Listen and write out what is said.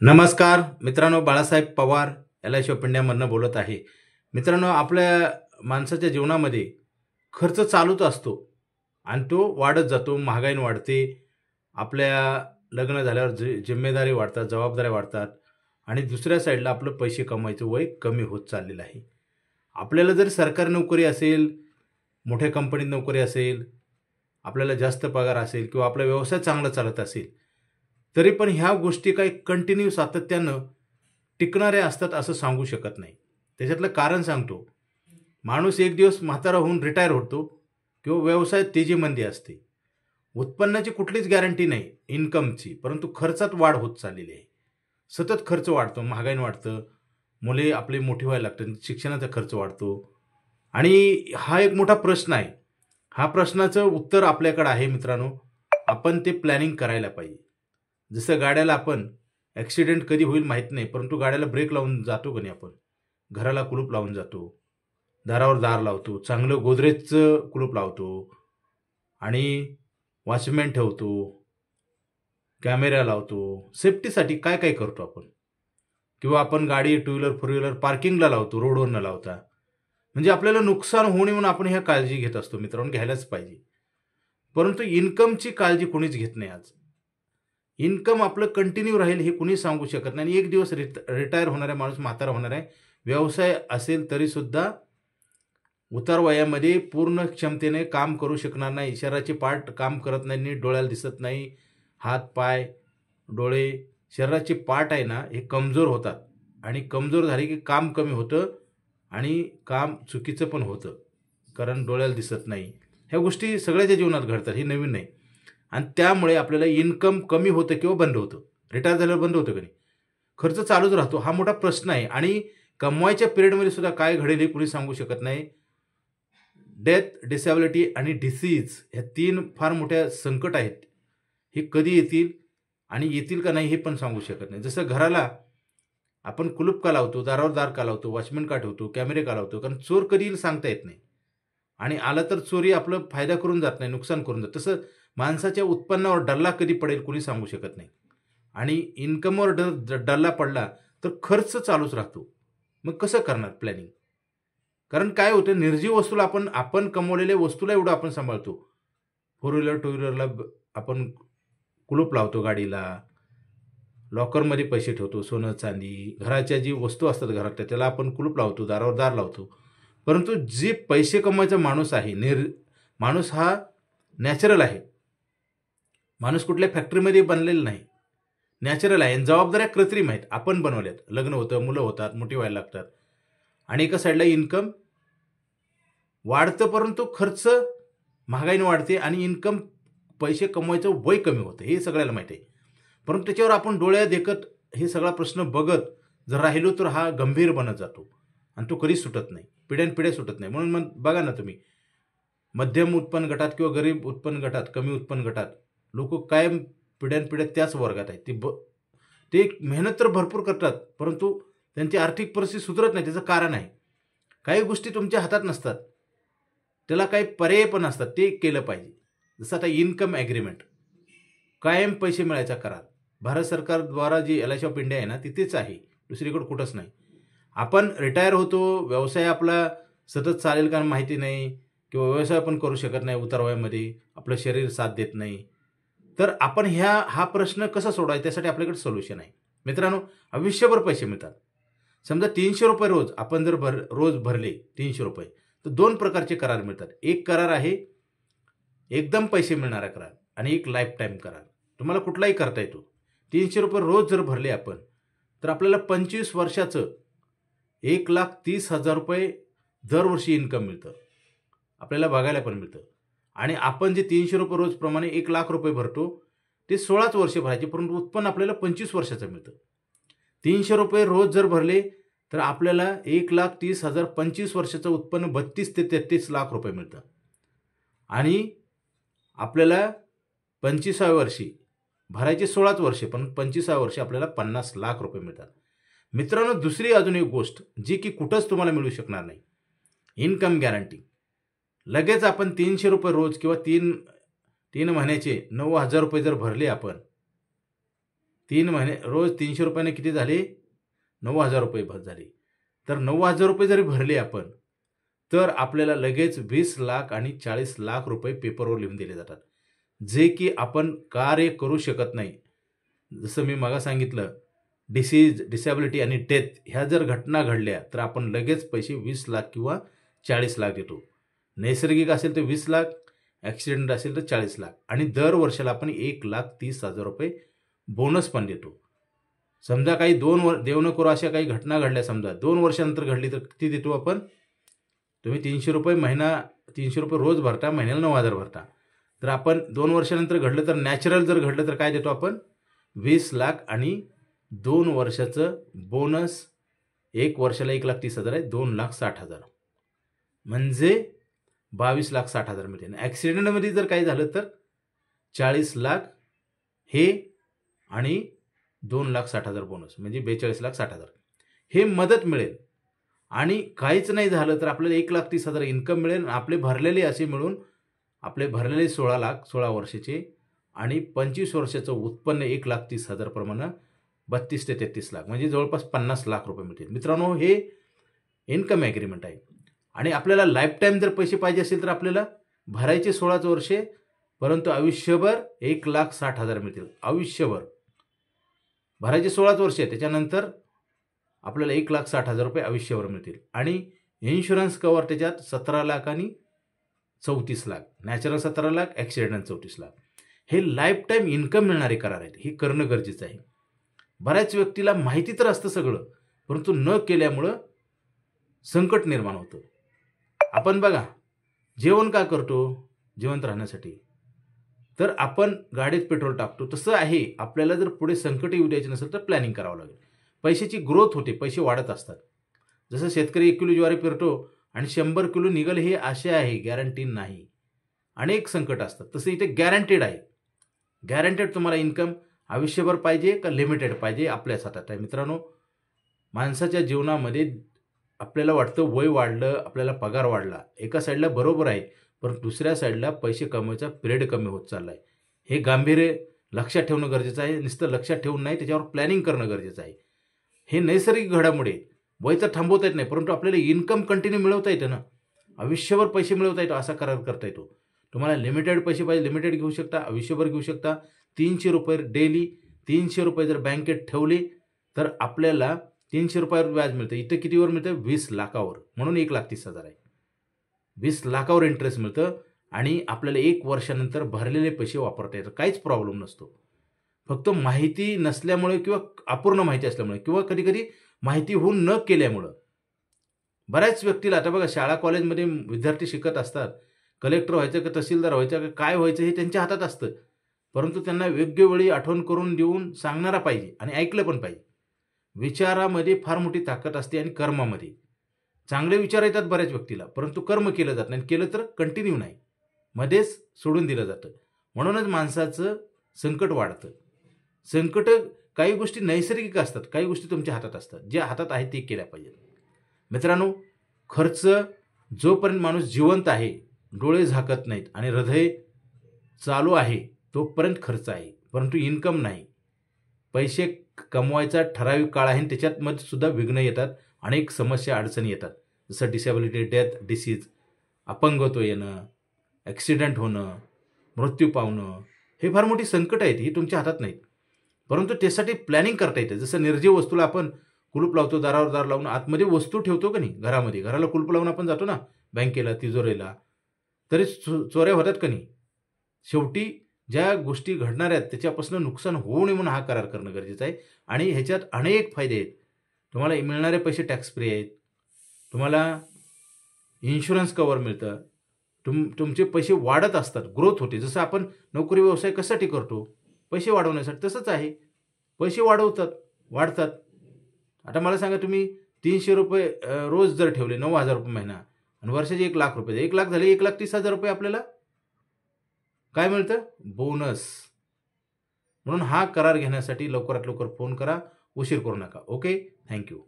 नमस्कार मित्रांनो, Balasaheb Pawar LIC of इंडियामधनं बोलत आहे. मित्रांनो, आपल्या माणसाच्या जीवनामध्ये खर्च चालूच असतो आणि तो वाढत जातो. महागाई वाढते. आपल्या लग्न झाल्यावर जिम्मेदारी वाढतात, जबाबदाऱ्या वाढतात आणि दुसऱ्या साईडला आपलं पैसे कमवायचं वय कमी होत चाललेलं आहे. आपल्याला जर सरकारी नोकरी असेल, मोठ्या कंपनीत नोकरी असेल, आपल्याला जास्त पगार असेल किंवा आपला व्यवसाय चांगला चालत असेल, तरी पण ह्या गोष्टी काही कंटिन्यू सातत्यानं टिकणाऱ्या असतात असं सांगू शकत नाही. त्याच्यातलं कारण सांगतो. माणूस एक दिवस म्हातारा होऊन रिटायर होतो किंवा व्यवसायात तेजीमंदी असते. उत्पन्नाची कुठलीच गॅरंटी नाही इन्कमची, परंतु खर्चात वाढ होत चाललेली आहे. सतत खर्च वाढतो, महागाई वाढतं, मुले आपली मोठी व्हायला लागतात, शिक्षणाचा खर्च वाढतो आणि हा एक मोठा प्रश्न आहे. हा प्रश्नाचं उत्तर आपल्याकडे आहे मित्रांनो. आपण ते प्लॅनिंग करायला पाहिजे. जसं गाड्याला आपण ॲक्सिडेंट कधी होईल माहीत नाही, परंतु गाड्याला ब्रेक लावून जातो का नाही आपण, घराला कुलूप लावून जातो, दारावर दार लावतो, चांगलं गोदरेजचं कुलूप लावतो आणि वॉचमॅन ठेवतो, कॅमेरा लावतो, सेफ्टीसाठी काय काय करतो आपण. किंवा आपण गाडी टू व्हीलर फोर व्हीलर पार्किंगला लावतो, रोडवर न लावता. म्हणजे आपल्याला नुकसान होऊ नये म्हणून आपण ह्या काळजी घेत असतो मित्रांनो, घ्यायलाच पाहिजे. परंतु इन्कमची काळजी कोणीच घेत नाही. आज इन्कम आपलं कंटिन्यू राहील हे कुणी सांगू शकत नाही. आणि एक दिवस रिटायर होणारा माणूस म्हातारा होणार आहे. व्यवसाय असेल तरीसुद्धा उतार वयामध्ये पूर्ण क्षमतेने काम करू शकणार नाही. शरीराचे पार्ट काम करत नाही, नीट डोळ्याला दिसत नाही, हात पाय डोळे शरीराचे पार्ट आहे ना हे कमजोर होतात आणि कमजोर झाले की काम कमी होतं आणि काम चुकीचं पण होतं, कारण डोळ्याला दिसत नाही. ह्या गोष्टी सगळ्याच्या जीवनात घडतात, हे नवीन नाही. आणि त्यामुळे आपल्याला इन्कम कमी होतं किंवा बंद होतं. रिटायर झाल्यावर बंद होतं की नाही, खर्च चालूच राहतो. हा मोठा प्रश्न आहे. आणि कमवायच्या पिरियडमध्ये सुद्धा काय घडेल हे कुणी सांगू शकत नाही. डेथ, डिसॅबिलिटी आणि डिसीज ह्या 3 फार मोठ्या संकट आहेत. हे कधी येतील आणि येतील का नाही हे पण सांगू शकत नाही. जसं घराला आपण कुलूप का लावतो, दारावर दार का लावतो, वॉचमॅन का ठेवतो, कॅमेरे का लावतो, कारण चोर कधी येईल सांगता येत नाही. आणि आला तर चोरी आपलं फायदा करून जात नाही, नुकसान करून जात. तसं माणसाच्या उत्पन्नावर डल्ला कधी पडेल कुणी सांगू शकत नाही. आणि इन्कमवर डल्ला पडला तर खर्च चालूच राहतो. मग कसं करणार प्लॅनिंग? कारण काय होतं, निर्जीव वस्तूला आपण कमवलेल्या वस्तूला एवढं आपण सांभाळतो. फोर व्हीलर टू व्हीलरला आपण कुलूप लावतो, गाडीला लॉकरमध्ये पैसे ठेवतो, सोनं चांदी, घराच्या जी वस्तू असतात घरातल्या त्याला आपण कुलूप लावतो, दारावर दार लावतो. परंतु जे पैसे कमवायचा माणूस आहे, माणूस हा नॅचरल आहे. माणूस कुठल्या फॅक्टरीमध्ये बनलेला नाही, नॅचरल आहे. जबाबदाऱ्या कृत्रिम आहेत, आपण बनवल्यात. लग्न होतं, मुलं होतात, मोठी व्हायला लागतात आणि एका साईडला इन्कम वाढतं, परंतु खर्च महागाईने वाढते आणि इन्कम पैसे कमवायचं वय कमी होतं, हे सगळ्याला माहिती आहे. परंतु त्याच्यावर आपण डोळ्या देखत हे सगळा प्रश्न बघत जर राहिलो तर हा गंभीर बनत जातो आणि तो कधीच सुटत नाही, पिढ्यानपिढ्या सुटत नाही. म्हणून मग बघा ना तुम्ही, मध्यम उत्पन्न गटात किंवा गरीब उत्पन्न गटात, कमी उत्पन्न गटात लोक कायम पिढ्यानपिढ्या त्याच वर्गात आहेत. ते मेहनत तर भरपूर करतात, परंतु त्यांची आर्थिक परिस्थिती सुधारत नाही. त्याचं कारण आहे, काही गोष्टी तुमच्या हातात नसतात, त्याला काही पर्याय पण असतात, ते केलं पाहिजे. जसं आता इन्कम ॲग्रीमेंट, कायम पैसे मिळायचा करार भारत सरकारद्वारा जी LIC ऑफ इंडिया आहे ना तिथेच आहे, दुसरीकडे कुठंच नाही. आपण रिटायर होतो, व्यवसाय आपला सतत चालेल का माहिती नाही, किंवा व्यवसाय पण करू शकत नाही उतार वयामध्ये, आपलं शरीर साथ देत नाही. तर आपण हा प्रश्न कसा सोडवायचा, त्यासाठी आपल्याकडे सोल्युशन आहे मित्रांनो. आयुष्यभर पैसे मिळतात. समजा 300 रुपये रोज आपण जर रोज भरले 300 रुपये, तर 2 प्रकारचे करार मिळतात. एक करार आहे एकदम पैसे मिळणारा करार आणि एक लाईफ टाईम करार. तुम्हाला कुठलाही करता येतो. 300 रुपये रोज जर भरले आपण, तर आपल्याला 25 वर्षाचं 1,30,000 रुपये दरवर्षी इन्कम मिळतं, आपल्याला बघायला पण मिळतं. आणि आपण जे 300 रुपये रोज प्रमाणे 1,00,000 रुपये भरतो ते 16च वर्षे भरायचे, परंतु उत्पन्न आपल्याला 25 वर्षाचं मिळतं. 300 रुपये रोज जर भरले तर आपल्याला 1,30,000 25 वर्षाचं उत्पन्न 32 ते 33 लाख रुपये मिळतं. आणि आपल्याला 25व्या वर्षी भरायचे 16च वर्षे, पण 25व्या वर्षी आपल्याला 50 लाख रुपये मिळतात. मित्रांनो, दुसरी अजून एक गोष्ट जी की कुठंच तुम्हाला मिळू शकणार नाही, इन्कम गॅरंटी. लगेच आपण 300 रुपये रोज किंवा 3 महिन्याचे 9,000 रुपये जर भरले आपण, 3 महिने रोज 300 रुपयाने किती झाले? 9,000 रुपये झाले. तर 9,000 रुपये जरी भरले आपण, तर आपल्याला लगेच 20 लाख आणि 40 लाख रुपये पेपरवर लिहून दिले जातात, जे की आपण कार्य करू शकत नाही. जसं मी मागे सांगितलं, डिसॅबिलिटी आणि डेथ ह्या जर घटना घडल्या तर आपण लगेच पैसे 20 लाख किंवा 40 लाख देतो. नैसर्गिक असेल तर 20 लाख, ॲक्सिडेंट असेल तर 40 लाख आणि दर वर्षाला आपण 1,30,000 रुपये बोनस पण देतो. समजा काही देव न करू अशा काही घटना घडल्या, समजा 2 वर्षानंतर घडली, तर किती देतो आपण? तुम्ही 300 रुपये महिना, 300 रुपये रोज भरता, महिन्याला 9,000 भरता. तर आपण 2 वर्षानंतर घडलं तर नॅचरल जर घडलं तर काय देतो आपण? 20 लाख आणि 2 वर्षाचं बोनस. 1 वर्षाला 1,30,000 आहे, 2,60,000 म्हणजे 22,60,000 मिळते. ॲक्सिडेंटमध्ये जर काही झालं तर 40 लाख हे आणि 2,60,000 बोनस म्हणजे 42,60,000 हे मदत मिळेल. आणि काहीच नाही झालं तर आपल्याला 1,30,000 इन्कम मिळेल. आपले भरलेले असे मिळून आपले भरलेले 16 लाख 16 वर्षाचे आणि 25 वर्षाचं उत्पन्न 1,30,000 प्रमाणे 32 ते 33 लाख म्हणजे जवळपास 50 लाख रुपये मिळतील. मित्रांनो, हे इन्कम ॲग्रीमेंट आहे. आणि आपल्याला लाईफ टाईम जर पैसे पाहिजे असेल तर आपल्याला भरायचे 16 वर्षे, परंतु आयुष्यभर 1,60,000 मिळतील. आयुष्यभर भरायचे 16 वर्षे, त्याच्यानंतर आपल्याला 1,60,000 रुपये आयुष्यभर मिळतील. आणि इन्शुरन्स कव्हर त्याच्यात 17 लाख आणि 34 लाख, नॅचरल 17 लाख, ॲक्सिडेंटल 34 लाख. हे लाईफ टाईम इन्कम मिळणारे करार आहेत. हे करणं गरजेचं आहे. बऱ्याच व्यक्तीला माहिती तर असतं सगळं, परंतु न केल्यामुळं संकट निर्माण होतं. आपण बघा, जेवण का करतो? जिवंत राहण्यासाठी. तर आपण गाडीत पेट्रोल टाकतो. तसं आहे, आपल्याला जर पुढे संकट येऊ द्यायचे नसेल तर प्लॅनिंग करावं लागेल. पैशाची ग्रोथ होते, पैसे वाढत असतात. जसं शेतकरी 1 किलो ज्वारी पेरतो आणि 100 किलो निघेल हे आशा आहे, गॅरंटी नाही. अनेक संकट असतात. तसं इथे गॅरंटेड आहे. गॅरंटेड तुम्हाला इन्कम आयुष्यभर पाहिजे का लिमिटेड पाहिजे, आपल्याच हातात आहे. मित्रांनो, माणसाच्या जीवनामध्ये आपल्याला वाटतं वय वाढलं, आपल्याला पगार वाढला, एका साईडला बरोबर आहे, पण दुसऱ्या साईडला पैसे कमवायचा पिरियड कमी होत चालला आहे. हे गांभीर्य लक्षात ठेवणं गरजेचं आहे. नुसतं लक्षात ठेवून नाही, त्याच्यावर प्लॅनिंग करणं गरजेचं आहे. हे नैसर्गिक घडामुळे वय तर थांबवता येत नाही, परंतु आपल्याला इन्कम कंटिन्यू मिळवता येतं ना. आयुष्यभर पैसे मिळवता येतो, असा करार करता येतो. तुम्हाला लिमिटेड पैसे पाहिजे, लिमिटेड घेऊ शकता, आयुष्यभर घेऊ शकता. 300 रुपये डेली, 300 रुपये जर बँकेत ठेवले तर आपल्याला 300 रुपयावर व्याज मिळतं. इथं कितीवर मिळतं? 20 लाखावर. म्हणून 1,30,000 आहे. 20 लाखावर इंटरेस्ट मिळतं आणि आपल्याला 1 वर्षानंतर भरलेले पैसे वापरता येतात. काहीच प्रॉब्लेम नसतो. फक्त माहिती नसल्यामुळे किंवा अपूर्ण माहिती असल्यामुळे किंवा कधीकधी माहिती होऊन न केल्यामुळं बऱ्याच व्यक्तीला, आता बघा, शाळा कॉलेजमध्ये विद्यार्थी शिकत असतात. कलेक्टर व्हायचं का तहसीलदार व्हायचं का काय व्हायचं हे त्यांच्या हातात असतं, परंतु त्यांना योग्य वेळी आठवण करून देऊन सांगणारा पाहिजे आणि ऐकलं पण पाहिजे. विचारामध्ये फार मोठी ताकद असते आणि कर्मामध्ये चांगले विचार येतात बऱ्याच व्यक्तीला, परंतु कर्म केलं जात नाही. केलं तर कंटिन्यू नाही, मध्येच सोडून दिलं जातं. म्हणूनच माणसाचं संकट वाढतं. संकट, काही गोष्टी नैसर्गिक असतात, काही गोष्टी तुमच्या हातात असतात. ज्या हातात आहे ते केल्या पाहिजेत. मित्रांनो, खर्च, जोपर्यंत माणूस जिवंत आहे, डोळे झाकत नाहीत आणि हृदय चालू आहे, तोपर्यंत खर्च आहे, परंतु इन्कम नाही. पैसे कमवायचा ठराविक काळ आहे आणि त्याच्यामध्ये सुद्धा विघ्न येतात, अनेक समस्या अडचणी येतात. जसं डिसॅबिलिटी, डेथ, डिसीज, अपंगत्व येणं, ॲक्सिडेंट होणं, मृत्यू पावणं, हे फार मोठी संकट आहेत. ही तुमच्या हातात नाहीत, परंतु त्यासाठी प्लॅनिंग करता येते. जसं निर्जीव वस्तूला आपण कुलूप लावतो, दारावर दार लावून आतमध्ये वस्तू ठेवतो का नाही घरामध्ये, घराला कुलूप लावून आपण जातो ना बँकेला, तिजोरीला, तरी चोऱ्या होतात का नाही. शेवटी ज्या गोष्टी घडणार आहेत त्याच्यापासून नुकसान होऊ नये म्हणून हा करार करणं गरजेचं आहे. आणि ह्याच्यात अनेक फायदे आहेत. तुम्हाला मिळणारे पैसे टॅक्स फ्री आहेत, तुम्हाला इन्शुरन्स कव्हर मिळतं, तुमचे पैसे वाढत असतात, ग्रोथ होते. जसं आपण नोकरी व्यवसाय कशासाठी करतो? पैसे वाढवण्यासाठी. तसंच आहे, पैसे वाढतात. आता मला सांगा, तुम्ही 300 रुपये रोज जर ठेवले, 9,000 रुपये महिना, आणि वर्षाचे 1 लाख रुपये, 1 लाख झाले, 1,30,000 रुपये आपल्याला काय मिळतं? बोनस. म्हणून हा करार घेण्यासाठी लवकरात लवकर फोन करा, उशीर करू नका. Okay, thank you.